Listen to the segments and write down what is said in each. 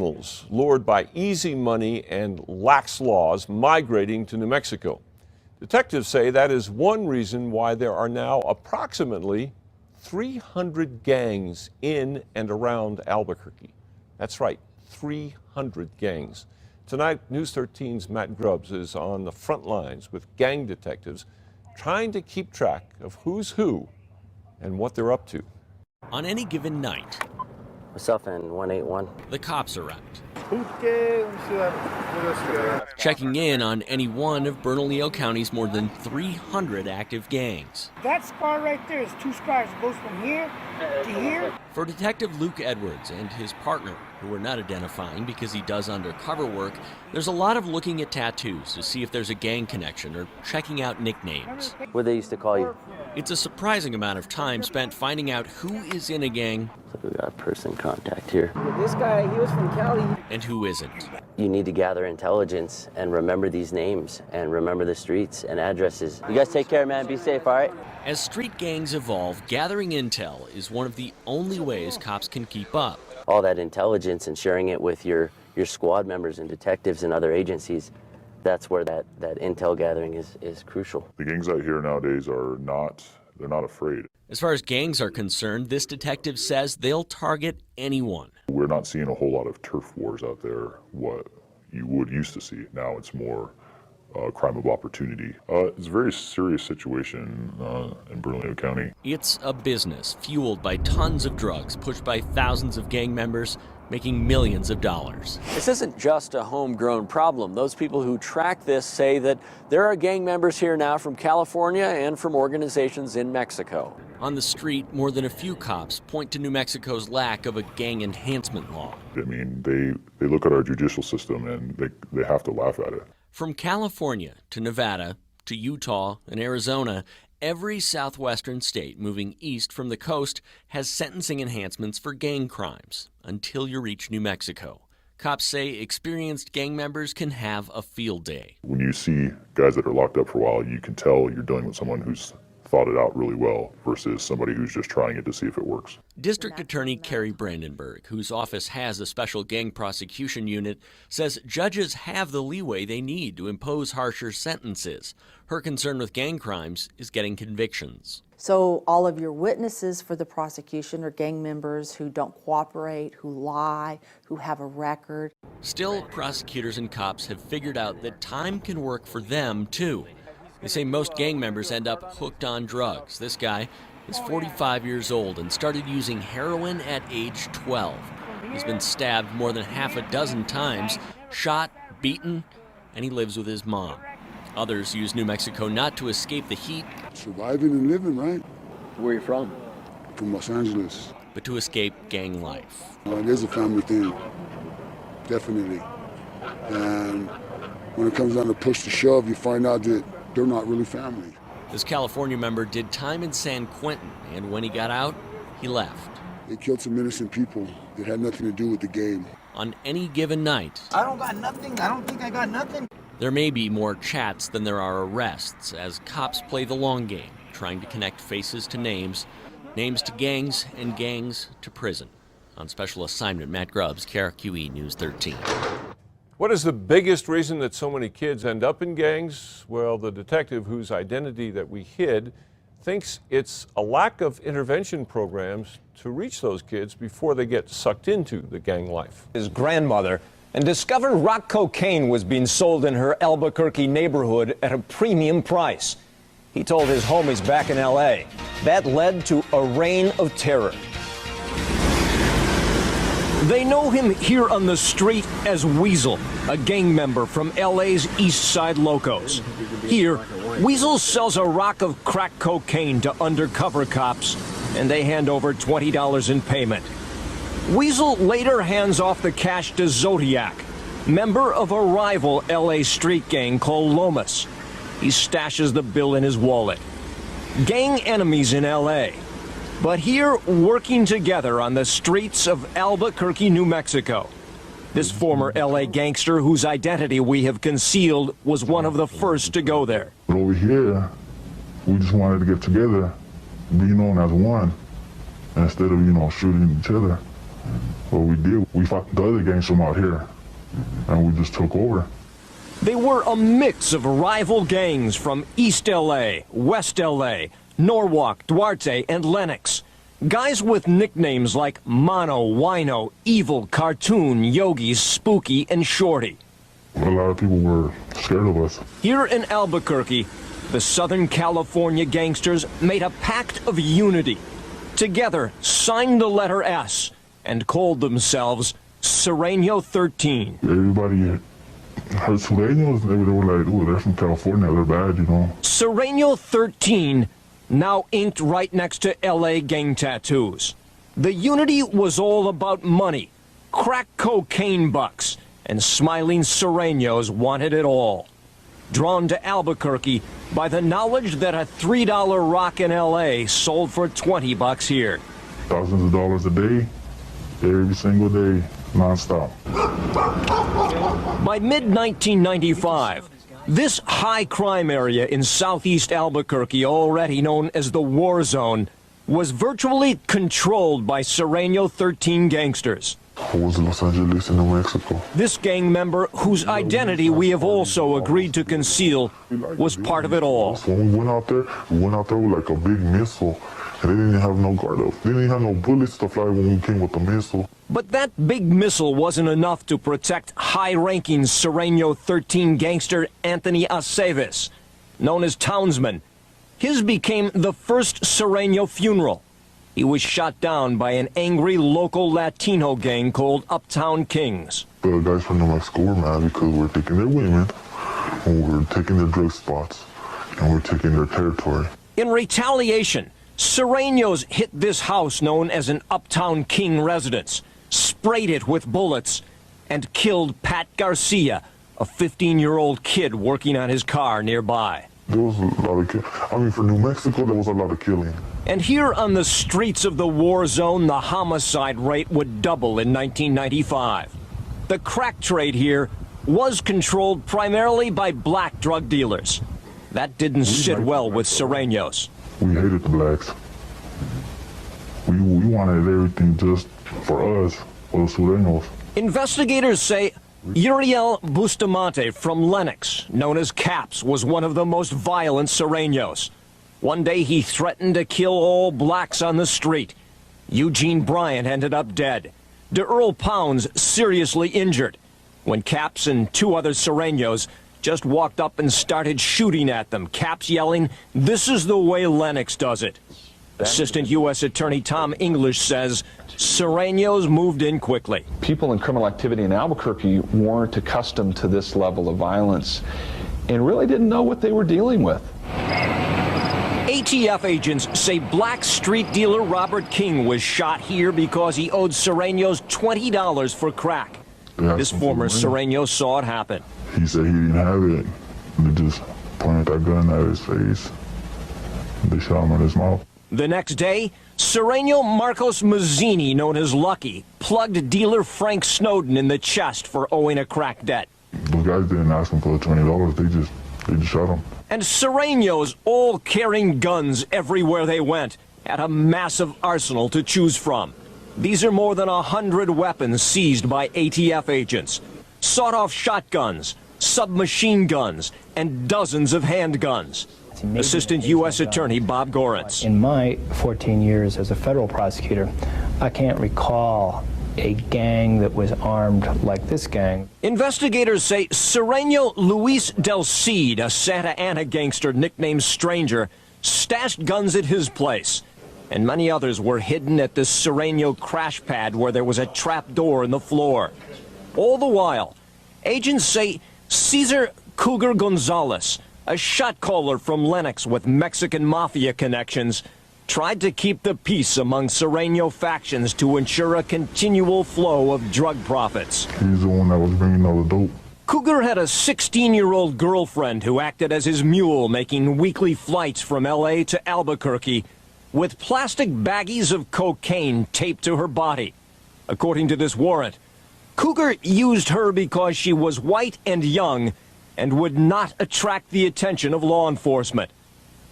Lured by easy money and lax laws migrating to New Mexico. Detectives say that is one reason why there are now approximately 300 gangs in and around Albuquerque. That's right, 300 gangs. Tonight, News 13's Matt Grubbs is on the front lines with gang detectives trying to keep track of who's who and what they're up to. On any given night, myself and 181. the cops arrived, checking in on any one of Bernalillo County's more than 300 active gangs. That scar right there is 2 scars. It goes from here to here. For Detective Luke Edwards and his partner, who we're not identifying because he does undercover work, there's a lot of looking at tattoos to see if there's a gang connection or checking out nicknames. What they used to call you? It's a surprising amount of time spent finding out who is in a gang. So we got a person contact here. This guy, he was from Cali. And who isn't. You need to gather intelligence and remember these names and remember the streets and addresses. You guys take care, man. Be safe, all right? As street gangs evolve, gathering intel is one of the only ways cops can keep up. All that intelligence and sharing it with your squad members and detectives and other agencies, that's where that intel gathering is crucial. The gangs out here nowadays they're not afraid. As far as gangs are concerned, this detective says they'll target anyone. We're not seeing a whole lot of turf wars out there, what you would used to see. Now it's more crime of opportunity. It's a very serious situation in Bernalillo County. It's a business fueled by tons of drugs, pushed by thousands of gang members, making millions of dollars. This isn't just a homegrown problem. Those people who track this say that there are gang members here now from California and from organizations in Mexico. On the street, more than a few cops point to New Mexico's lack of a gang enhancement law. I mean, they look at our judicial system and they have to laugh at it. From California to Nevada to Utah and Arizona, every southwestern state moving east from the coast has sentencing enhancements for gang crimes until you reach New Mexico. Cops say experienced gang members can have a field day. When you see guys that are locked up for a while, you can tell you're dealing with someone who's thought it out really well versus somebody who's just trying it to see if it works. District Attorney Carrie Brandenburg, whose office has a special gang prosecution unit, says judges have the leeway they need to impose harsher sentences. Her concern with gang crimes is getting convictions. So all of your witnesses for the prosecution are gang members who don't cooperate, who lie, who have a record. Still, prosecutors and cops have figured out that time can work for them, too. They say most gang members end up hooked on drugs. This guy is 45 years old and started using heroin at age 12. He's been stabbed more than half a dozen times, shot, beaten, and he lives with his mom. Others use New Mexico not to escape the heat, surviving and living, right? Where are you from? From Los Angeles. but to escape gang life. It is a family thing, definitely. And when it comes down to push to shove, you find out that they're not really family. This California member did time in San Quentin, and when he got out, he left. They killed some innocent people that had nothing to do with the game. On any given night, I don't got nothing. I don't think I got nothing. there may be more chats than there are arrests as cops play the long game, trying to connect faces to names, names to gangs, and gangs to prison. On special assignment, Matt Grubbs, KRQE News 13. What is the biggest reason that so many kids end up in gangs? Well, the detective whose identity that we hid thinks it's a lack of intervention programs to reach those kids before they get sucked into the gang life. His grandmother and discovered rock cocaine was being sold in her Albuquerque neighborhood at a premium price. He told his homies back in L.A. That led to a reign of terror. They know him here on the street as Weasel, a gang member from L.A.'s East Side Locos. Here, Weasel sells a rock of crack cocaine to undercover cops, and they hand over $20 in payment. Weasel later hands off the cash to Zodiac, member of a rival L.A. street gang called Lomas. He stashes the bill in his wallet. Gang enemies in L.A., but here working together on the streets of Albuquerque, New Mexico. This former L.A. gangster, whose identity we have concealed, was one of the first to go there. But over here, we just wanted to get together, be known as one, instead of, shooting each other. What we did, we fought the other gangs from out here, and we just took over. They were a mix of rival gangs from East LA, West LA, Norwalk, Duarte, and Lenox. Guys with nicknames like Mono, Wino, Evil, Cartoon, Yogi, Spooky, and Shorty. A lot of people were scared of us. Here in Albuquerque, the Southern California gangsters made a pact of unity. Together, signed the letter S and called themselves Sureño 13. Everybody heard Surenos, they were like, oh, they're from California, they're bad, you know. Sureño 13, now inked right next to LA gang tattoos. The unity was all about money, crack cocaine bucks, and smiling Sureños wanted it all. Drawn to Albuquerque by the knowledge that a $3 rock in LA sold for 20 bucks here. Thousands of dollars a day, every single day, nonstop. By mid-1995, this high crime area in southeast Albuquerque, already known as the War Zone, was virtually controlled by Sureño 13 gangsters. I was in Los Angeles in New Mexico. This gang member, whose identity we have also agreed to conceal, was part of it all. So when we went out there with like a big missile, and they didn't have no guard up. They didn't have no bullets to fly when we came with the missile. But that big missile wasn't enough to protect high-ranking Sureño 13 gangster Anthony Aceves, known as Townsman. His became the first Sureño funeral. He was shot down by an angry local Latino gang called Uptown Kings. The guys from New Mexico were mad because we're taking their women, and we're taking their drug spots, and we're taking their territory. In retaliation, Sureños hit this house known as an Uptown King residence, sprayed it with bullets, and killed Pat Garcia, a 15-year-old kid working on his car nearby. There was a lot of killing. I mean, for New Mexico, there was a lot of killing. And here on the streets of the War Zone, the homicide rate would double in 1995. The crack trade here was controlled primarily by black drug dealers. That didn't sit well with Sureños. We hated the blacks. We wanted everything just for us, for the Surenos. Investigators say Uriel Bustamante from Lenox, known as Caps, was one of the most violent Sureños. One day he threatened to kill all blacks on the street. Eugene Bryant ended up dead. DeEarl Pounds seriously injured when Caps and two other Sureños just walked up and started shooting at them, Caps yelling, "This is the way Lenox does it." Assistant U.S. Attorney Tom English says Sureños moved in quickly. People in criminal activity in Albuquerque weren't accustomed to this level of violence and really didn't know what they were dealing with. ATF agents say black street dealer Robert King was shot here because he owed Sureños $20 for crack. This former Sureño saw it happen. He said he didn't have it. They just pointed that gun at his face. They shot him in his mouth. The next day, Sureño Marcos Mazzini, known as Lucky, plugged dealer Frank Snowden in the chest for owing a crack debt. Those guys didn't ask him for the $20. They just shot him. And Sureños, all carrying guns everywhere they went, had a massive arsenal to choose from. These are more than 100 weapons seized by ATF agents. Sawed-off shotguns, submachine guns, and dozens of handguns. Assistant U.S. Attorney Bob Gorentz. In my 14 years as a federal prosecutor, I can't recall a gang that was armed like this gang. Investigators say Sureño Luis Del Cid, a Santa Ana gangster nicknamed Stranger, stashed guns at his place. And many others were hidden at the Sureño crash pad where there was a trap door in the floor. All the while, agents say Cesar Cougar Gonzalez, a shot caller from Lenox with Mexican mafia connections, tried to keep the peace among Sureño factions to ensure a continual flow of drug profits. He's the one that was bringing all the dope. Cougar had a 16-year-old girlfriend who acted as his mule, making weekly flights from L.A. to Albuquerque with plastic baggies of cocaine taped to her body. According to this warrant, Cougar used her because she was white and young and would not attract the attention of law enforcement.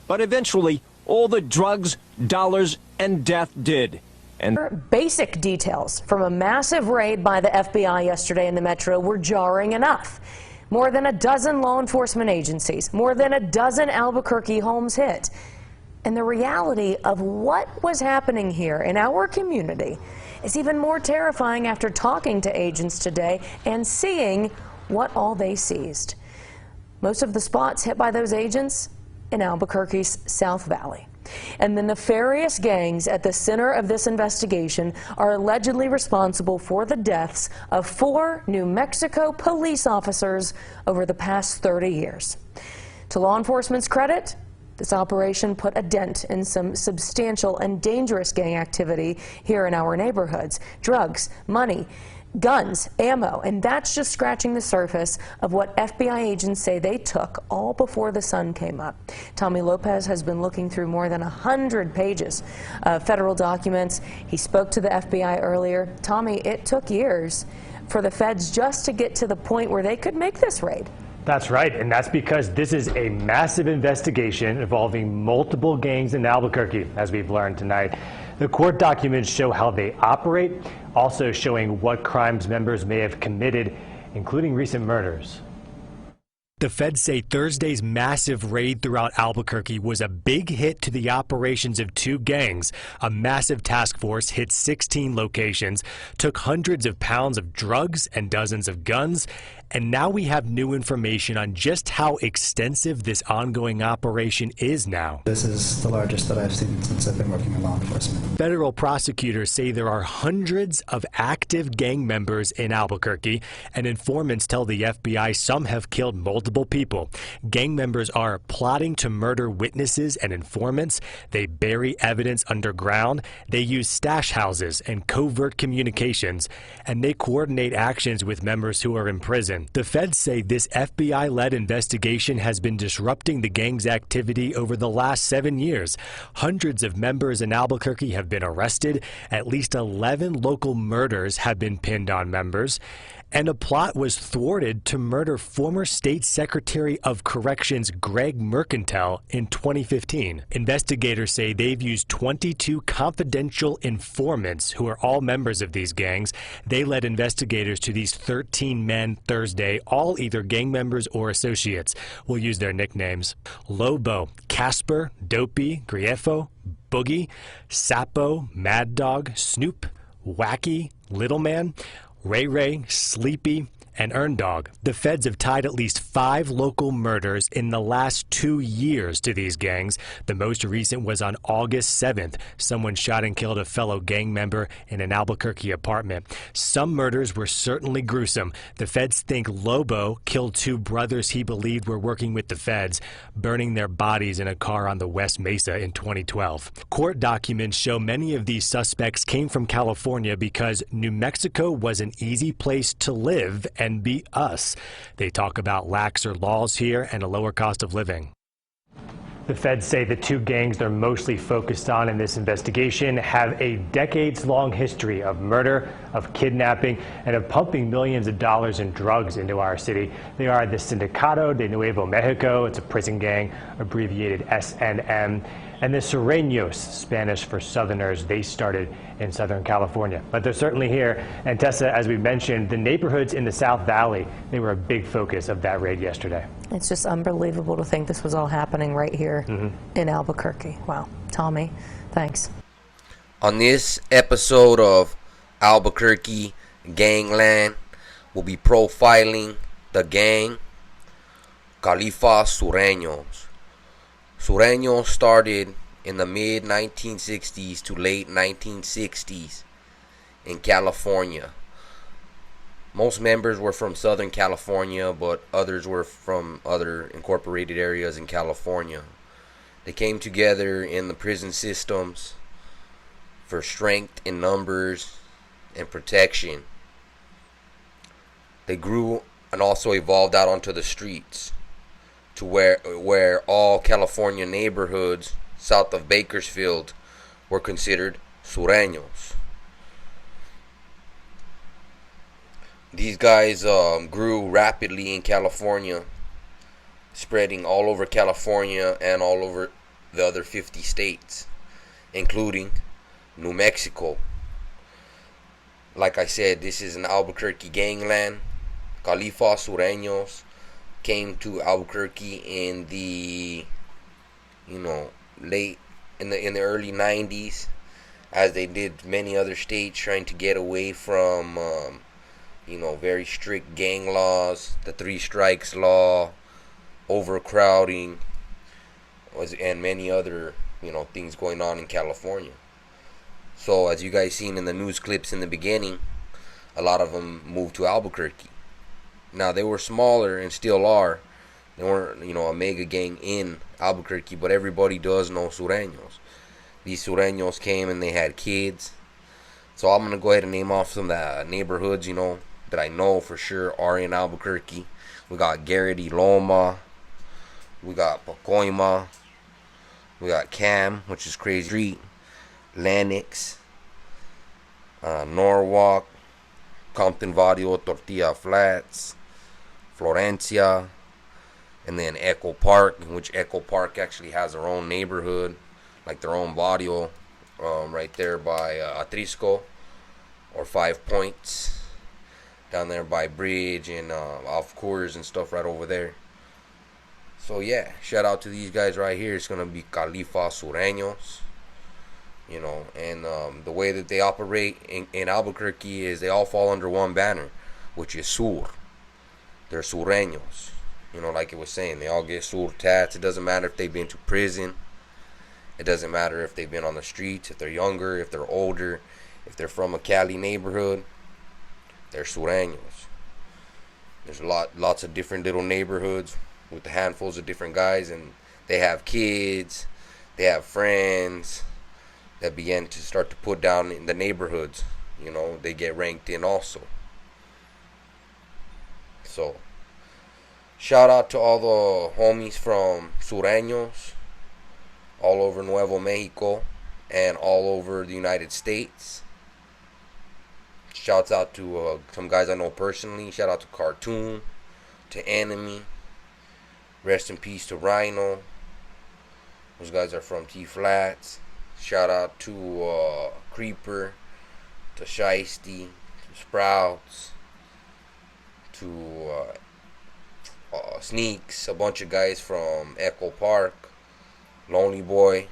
But eventually, all the drugs, dollars, and death did. And basic details from a massive raid by the FBI yesterday in the metro were jarring enough. More than a dozen law enforcement agencies, more than a dozen Albuquerque homes hit. And the reality of what was happening here in our community is even more terrifying after talking to agents today and seeing what all they seized. Most of the spots hit by those agents in Albuquerque's South Valley. And the nefarious gangs at the center of this investigation are allegedly responsible for the deaths of 4 New Mexico police officers over the past 30 years. To law enforcement's credit, this operation put a dent in some substantial and dangerous gang activity here in our neighborhoods. Drugs, money, guns, ammo, and that's just scratching the surface of what FBI agents say they took all before the sun came up. Tommy Lopez has been looking through more than 100 pages of federal documents. He spoke to the FBI earlier. Tommy, it took years for the feds just to get to the point where they could make this raid. That's right, and that's because this is a massive investigation involving multiple gangs in Albuquerque, as we've learned tonight. The court documents show how they operate, also showing what crimes members may have committed, including recent murders. The feds say Thursday's massive raid throughout Albuquerque was a big hit to the operations of 2 gangs. A massive task force hit 16 locations, took hundreds of pounds of drugs and dozens of guns, and now we have new information on just how extensive this ongoing operation is now. This is the largest that I've seen since I've been working in law enforcement. Federal prosecutors say there are hundreds of active gang members in Albuquerque, and informants tell the FBI some have killed multiple people. Gang members are plotting to murder witnesses and informants. They bury evidence underground. They use stash houses and covert communications, and they coordinate actions with members who are in prison. The feds say this FBI-led investigation has been disrupting the gang's activity over the last 7 years. Hundreds of members in Albuquerque have been arrested. At least 11 local murders have been pinned on members. And a plot was thwarted to murder former State Secretary of Corrections Greg Mercantile in 2015. Investigators say they've used 22 confidential informants who are all members of these gangs. They led investigators to these 13 men Thursday, all either gang members or associates. We'll use their nicknames: Lobo, Casper, Dopey, Griefo, Boogie, Sapo, Mad Dog, Snoop, Wacky, Little Man, Ray Ray, Sleepy, and Earn Dog. The feds have tied at least 5 local murders in the last 2 years to these gangs. The most recent was on August 7th. Someone shot and killed a fellow gang member in an Albuquerque apartment. Some murders were certainly gruesome. The feds think Lobo killed 2 brothers he believed were working with the feds, burning their bodies in a car on the West Mesa in 2012. Court documents show many of these suspects came from California because New Mexico was an easy place to live and be us. They talk about laxer laws here and a lower cost of living. The feds say the 2 gangs they're mostly focused on in this investigation have a decades-long history of murder, of kidnapping, and of pumping millions of dollars in drugs into our city. They are the Sindicato de Nuevo Mexico, it's a prison gang, abbreviated SNM, and the Surenos, Spanish for Southerners. They started in Southern California, but they're certainly here. And Tessa, as we mentioned, the neighborhoods in the South Valley, they were a big focus of that raid yesterday. It's just unbelievable to think this was all happening right here in Albuquerque. Wow. Tommy, thanks. On this episode of Albuquerque Gangland, we'll be profiling the gang Califas Surenos. Surenos started in the mid-1960s to late 1960s in California. Most members were from Southern California, but others were from other incorporated areas in California. They came together in the prison systems for strength in numbers and protection. They grew and also evolved out onto the streets, to where all California neighborhoods south of Bakersfield were considered Sureños. These guys grew rapidly in California, spreading all over California and all over the other 50 states, including New Mexico. Like I said, this is an Albuquerque gangland. Califas, Surenos came to Albuquerque in the, late in the early 90s, as they did many other states, trying to get away from very strict gang laws, the 3 strikes law, overcrowding, and many other things going on in California. So as you guys seen in the news clips in the beginning, a lot of them moved to Albuquerque. Now they were smaller and still are. They weren't a mega gang in Albuquerque, but everybody does know Surenos. These Surenos came and they had kids. So I'm gonna go ahead and name off some of the neighborhoods that I know for sure are in Albuquerque. We got Garrity Loma, we got Pacoima, we got Cam, which is Crazy Street, Lennox, Norwalk, Compton Vadio, Tortilla Flats, Florencia, and then Echo Park, in which Echo Park actually has their own neighborhood, like their own barrio, right there by Atrisco, or 5 Points, down there by Bridge and off Coors and stuff right over there. So yeah, shout out to these guys right here. It's gonna be Califas Surenos, and the way that they operate in Albuquerque is they all fall under one banner, which is Sur. They're Surenos. Like it was saying, they all get Sur tats. It doesn't matter if they've been to prison. It doesn't matter if they've been on the streets, if they're younger, if they're older, if they're from a Cali neighborhood. They're Surenos. There's lots of different little neighborhoods with handfuls of different guys, and they have kids, they have friends that begin to start to put down in the neighborhoods. They get ranked in also. So, shout out to all the homies from Surenos, all over Nuevo Mexico, and all over the United States. Shouts out to some guys I know personally. Shout out to Cartoon, to Enemy. Rest in peace to Rhino. Those guys are from T-Flats. Shout out to Creeper, to Shiesty, to Sprouts, to Sneaks, a bunch of guys from Echo Park, Lonely Boy.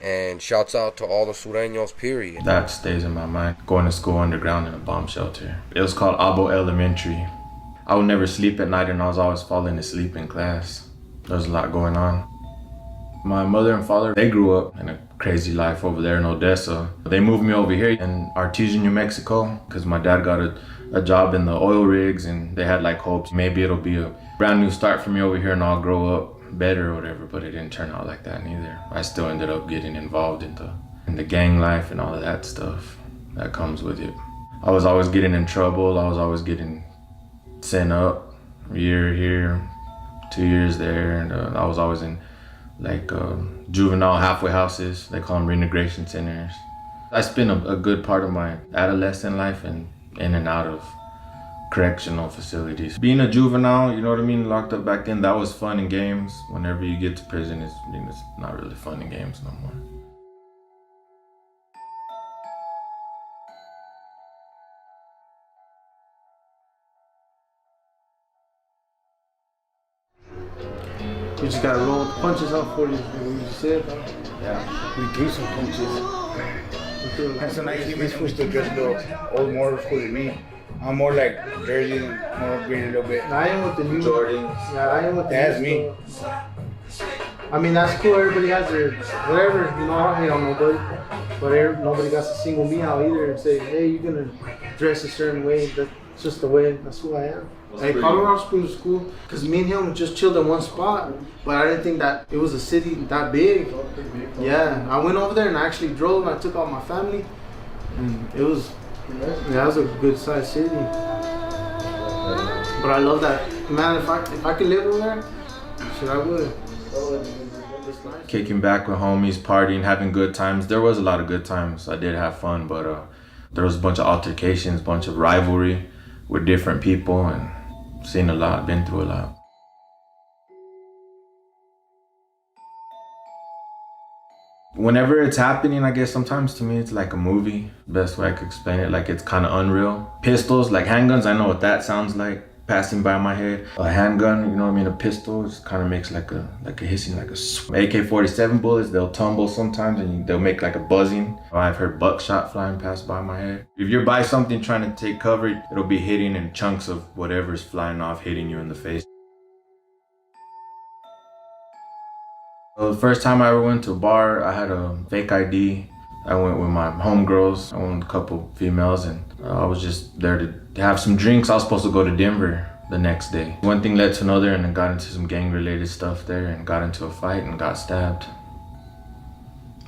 And shouts out to all the Surenos, period. That stays in my mind. Going to school underground in a bomb shelter. It was called Abo Elementary. I would never sleep at night and I was always falling asleep in class. There was a lot going on. My mother and father, they grew up in a crazy life over there in Odessa. They moved me over here in Artesia, New Mexico, because my dad got a job in the oil rigs, and they had like hopes maybe it'll be a brand new start for me over here and I'll grow up better or whatever, but it didn't turn out like that neither. I still ended up getting involved in the gang life and all of that stuff that comes with it. I was always getting in trouble. I was always getting sent up, year here, 2 years there, and I was always in juvenile halfway houses. They call them reintegration centers. I spent a good part of my adolescent life in and out of correctional facilities. Being a juvenile, locked up back then, that was fun in games. Whenever you get to prison, it's not really fun in games no more. We just gotta roll the punches out for you, what you said. Yeah. We threw some punches. And so now he's supposed to dress a little old more school than me. I'm more like jersey and more upgraded a little bit. I am with the new Jordans. Yeah, I am with the That's new me. stuff. I mean, that's cool. Everybody has their whatever. I don't hate on nobody. But nobody got to single me out either and say, hey, you're gonna dress a certain way. That's just the way. That's who I am. Hey, Colorado Springs was cool because me and him just chilled in one spot, but I didn't think that it was a city that big. Yeah, I went over there and I actually drove and I took out my family, and it was a good sized city. But I love that, man. If I could live over there, shit, I would. Kicking back with homies, partying, having good times. There was a lot of good times. I did have fun, but there was a bunch of altercations, a bunch of rivalry with different people, and seen a lot, been through a lot. Whenever it's happening, I guess sometimes to me it's like a movie. Best way I could explain it, like it's kind of unreal. Pistols, like handguns, I know what that sounds like passing by my head. A handgun, you know what I mean, a pistol just kind of makes like a hissing, like a AK-47 bullets, they'll tumble sometimes and they'll make like a buzzing. I've heard buckshot flying past by my head. If you're by something trying to take cover, it'll be hitting in chunks of whatever's flying off, hitting you in the face. Well, the first time I ever went to a bar, I had a fake ID. I went with my homegirls. I went with a couple females, and I was just there to have some drinks. I was supposed to go to Denver the next day. One thing led to another, and I got into some gang-related stuff there, and got into a fight and got stabbed.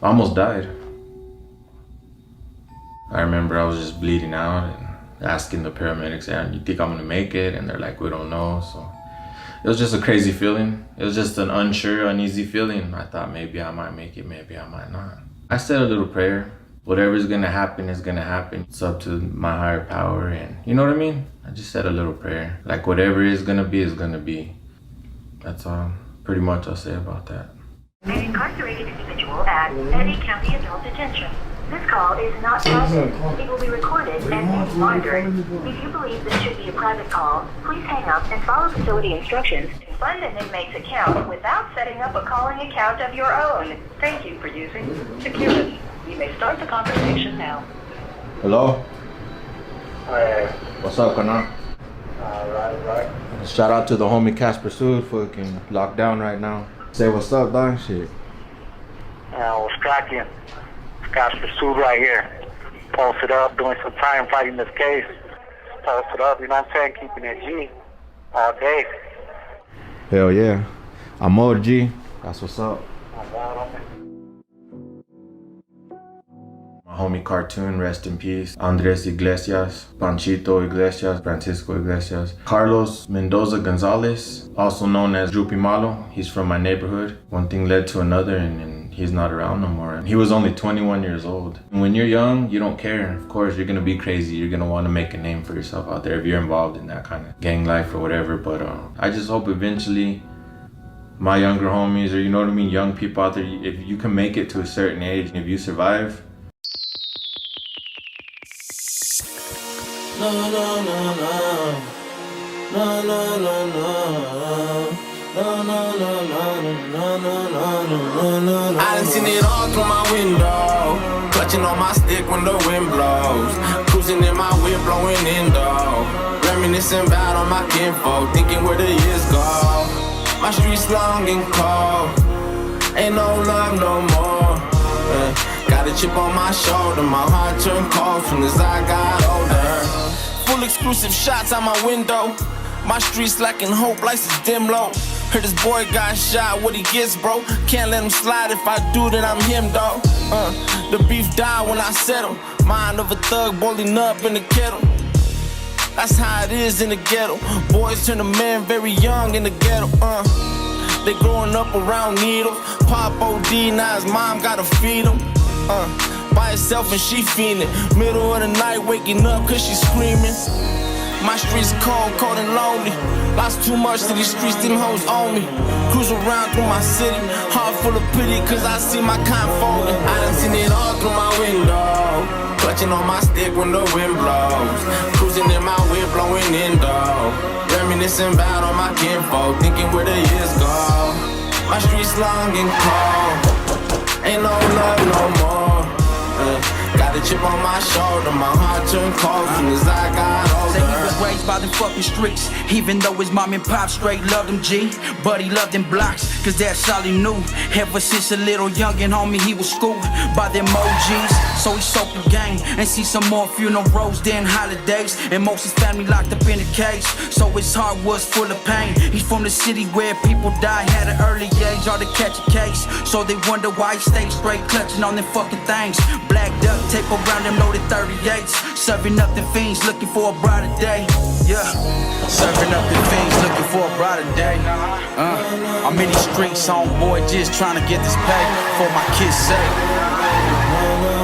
I almost died. I remember I was just bleeding out and asking the paramedics, "Hey, you think I'm gonna make it?" And they're like, "We don't know." So it was just a crazy feeling. It was just an unsure, uneasy feeling. I thought maybe I might make it, maybe I might not. I said a little prayer. Whatever's gonna happen is gonna happen. It's up to my higher power, and you know what I mean? I just said a little prayer. Like whatever is gonna be is gonna be. That's all pretty much I'll say about that. An incarcerated individual at Eddy County Adult Detention. This call is not private. It will be recorded and monitored. If you believe this should be a private call, please hang up and follow facility instructions to fund an inmate's account without setting up a calling account of your own. Thank you for using Security. You may start the conversation now. Hello? Hey. What's up, Kana? Right. Shout out to the homie Casper Sud, fucking locked down right now. Say what's up, dog? Shit. What's cracking? Casper Sud right here. Posted up, doing some time fighting this case. Posted up, you know what I'm saying? Keeping it G all day. Hell yeah. I'm OG. That's what's up. My homie Cartoon, rest in peace. Andres Iglesias, Panchito Iglesias, Francisco Iglesias. Carlos Mendoza Gonzalez, also known as Droopy Malo. He's from my neighborhood. One thing led to another, and he's not around no more. He was only 21 years old. When you're young, you don't care. Of course, you're gonna be crazy. You're gonna wanna make a name for yourself out there if you're involved in that kind of gang life or whatever. But I just hope eventually my younger homies, or you know what I mean, young people out there, if you can make it to a certain age, if you survive. No, no, no, no. No, no, no, no. No, no, no, no, no, no, no, no, no. I done seen it all through my window. Clutching on my stick when the wind blows. Cruising in my whip, blowing indo. Reminiscing about all my kinfolk, thinking where the years go. My streets long and cold. Ain't no love no more. Got a chip on my shoulder, my heart turned cold soon as I got older. Full exclusive shots out my window. My streets lacking hope, lights is dim low. Heard this boy got shot, what he gets, bro. Can't let him slide, if I do, then I'm him, dog. The beef died when I settle. Mind of a thug boiling up in the kettle. That's how it is in the ghetto. Boys turn to men very young in the ghetto. They growing up around needles. Pop OD, now his mom gotta feed him. By herself and she feeling. Middle of the night waking up cause she screaming. My streets cold, cold and lonely. Lost too much to these streets, them hoes own me. Cruise around through my city, heart full of pity cause I see my kind folding. I done seen it all through my window. Clutching on my stick when the wind blows. Cruising in my whip, blowing indo. Reminiscing about all my kinfolk, thinking where the years go. My streets long and cold. Ain't no love no more. Got a chip on my shoulder, my heart turned cold soon as I got older. Say he was raised by the fucking streets, even though his mom and pop straight loved him G. But he loved them blocks, cause that's all he knew. Ever since a little youngin', homie, he was schooled by them OGs. So he soaked the game and see some more funerals than holidays. And most his family locked up in a cage, so his heart was full of pain. He's from the city where people die at an early age or to catch a case. So they wonder why he stayed straight clutching on them fucking things. Black duct tape around them loaded 38s. Serving up the fiends looking for a brighter day. Yeah, serving up the fiends looking for a brighter day. I'm in these streets, homeboy, just trying to get this pay for my kids' sake.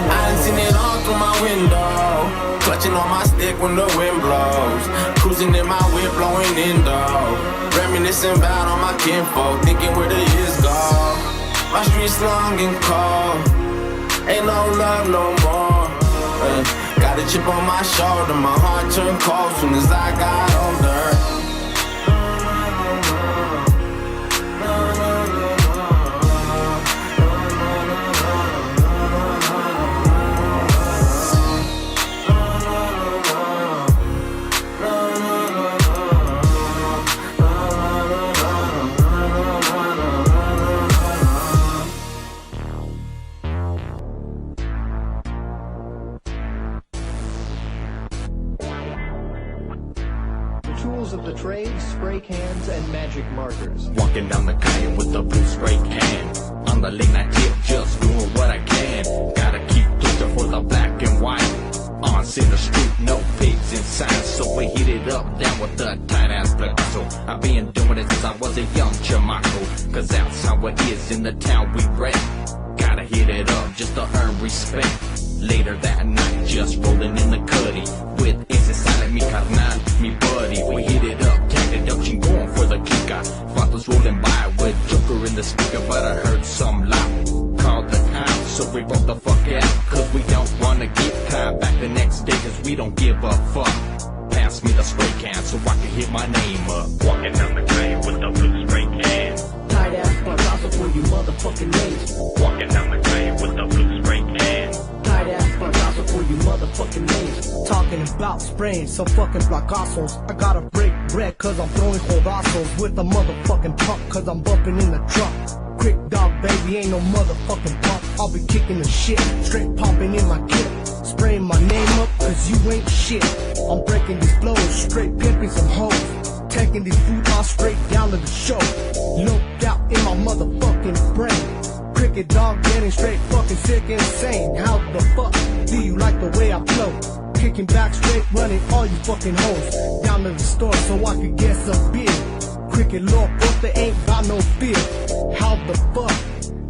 I done seen it all through my window. Clutching on my stick when the wind blows. Cruising in my whip, blowing indo. Reminiscing about all my kinfolk, thinking where the years go. My streets long and cold. Ain't no love no more. Got a chip on my shoulder. My heart turned cold soon as I got older. Tools of the trade, spray cans, and magic markers. Walking down the calle with a blue spray can. On the late night tip, just doing what I can. Gotta keep looking for the black and white. On Center Street, no pigs inside, so we heat it up down with the tight ass Picasso. I've been doing it since I was a young chamaco, cause that's how it is in the town we rep. Gotta hit it up just to earn respect. Later that night, just rolling in the cutty with ese sale mi carnal, mi buddy. We hit it up, tagged it up, chingon for the kika. Vatos rolling by with Joker in the speaker, but I heard some loud. Called the cops, so we broke the fuck out, cause we don't wanna get caught back the next day, cause we don't give a fuck. Pass me the spray can so I can hit my name up. Walking down the train with the blue spray can. Tight ass Picasso for you motherfucking names. Walking down the train with the blue spray can. Tight ass Picasso for you motherfucking names. Talking about spraying some fucking placazos. I gotta break bread cause I'm throwing codazos with a motherfucking pump cause I'm bumping in the truck. Quick dog baby ain't no motherfucking pump. I'll be kicking the shit, straight popping in my kit. Spraying my name up cause you ain't shit. I'm breaking these flows, straight pimping some hoes. Taking these food all straight down to the show. Loped out in my motherfucking brain. Cricket dog getting straight fucking sick and insane. How the fuck do you like the way I flow? Kicking back straight, running all you fucking hoes down to the store so I could get some beer. Cricket law, but they ain't got no fear. How the fuck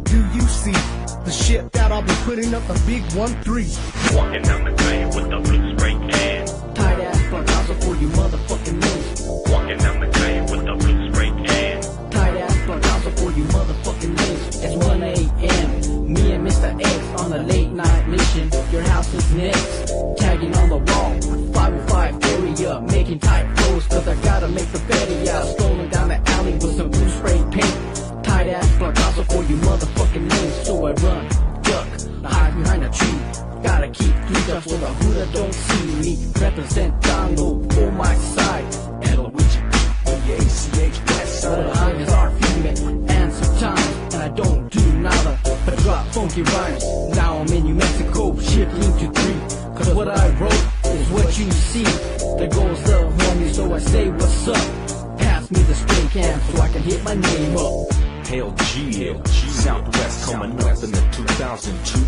do you see the shit that I'll be putting up a big 1-3? Walking down the train with the blue spray can. Tight ass Picasso for you motherfucking names. Walking down the train with the blue spray can. Tight ass Picasso for you motherfucking names. It's 1 a.m. Me and Mr. X on a late night mission. Your house is next. Tagging on the wall. 505 area. Making tight clothes cause I gotta make the fatty out. Strolling down the alley with some blue spray paint. Tight ass Picasso for you motherfucking names. So I run, duck, hide behind a tree. Gotta keep 3 steps so the Huda don't see me. Representando for my side. L-O-H-E-A-C-H West Side. All the highness are female and sometimes. And I don't do nada but drop funky rhymes. Now I'm in New Mexico, shifting to 3. Cause what I wrote is what you see. There goes the homie, so I say what's up. Pass me the spray can so I can hit my name up. Hell G, Southwest coming up in the 2002.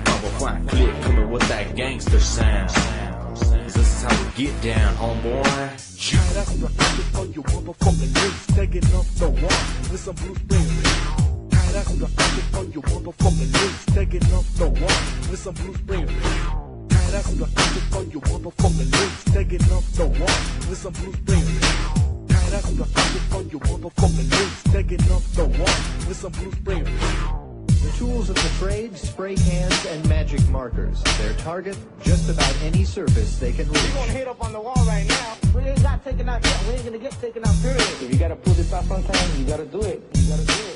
505 click coming with that gangster sound. This is how we get down, homeboy. That's the focus on your motherfucking lips. Taking up the wall with some blue spray. That's the focus on your motherfucking lips. Taking up the wall with some blue spray. That's the focus on your motherfucking lips. Taking up the wall with some blue spray. That's the focus on your motherfucking lips. Taking up the wall with some blue spray. The tools of the trade, spray cans, and magic markers. Their target, just about any surface they can reach. We're gonna hit up on the wall right now. We ain't got taken out yet. We ain't gonna get taken out, period. If you gotta pull this out sometime, you gotta do it. You gotta do it.